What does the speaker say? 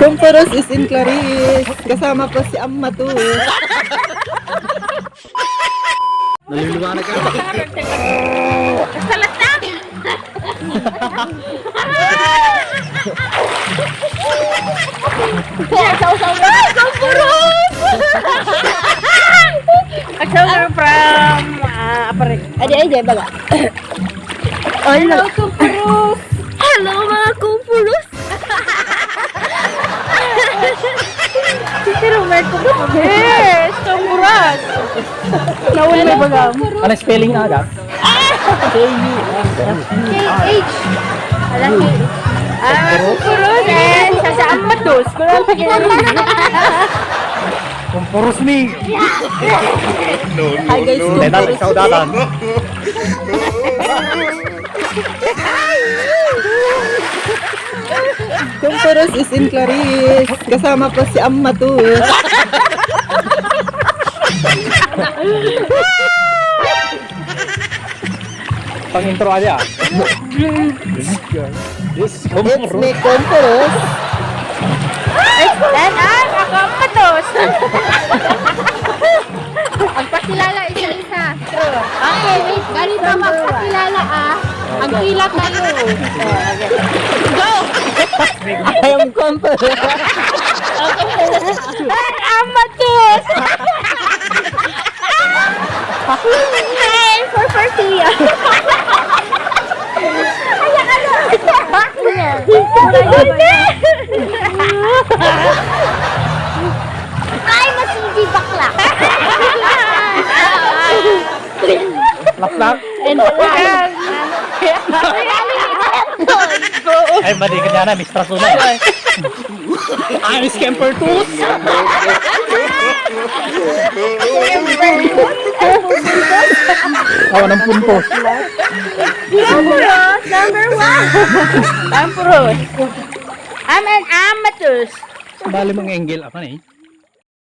Comporos is in Clarice. Kasama po si ammatus. Naliliwanag ka. Salat na! Comporos! Comporos from Apare. Adi baga. Hello, Comporos! Hello, mga Comporos! Pero may Comporos. Yes, Comporos! Nawala may baga. Ano spelling na agad? K-H. Alam K-H. Comporos and sa ammatus. Kurang Comporos ni. Hi guys, Tenal, ikaw datan. Comporos is in Clarice. Kasama po si ammatus. Pang intro aja. This It's Comporos. me Comporos. Then ako ammatus. Magpakilala isa-isa. Okay, wait. Ganito magpakilala Ang pila kayo. Go! I am Comporos. Then ammatus. Hey, for Persia. Ay, masindi bakla. Lak-lak. Ay, mali ka niya na. Mistress una. Ay, scamper tools. Awan ng puntos. Comporos, number 1. Comporos. I'm an ammatus. Bali mga angle. Apa na eh?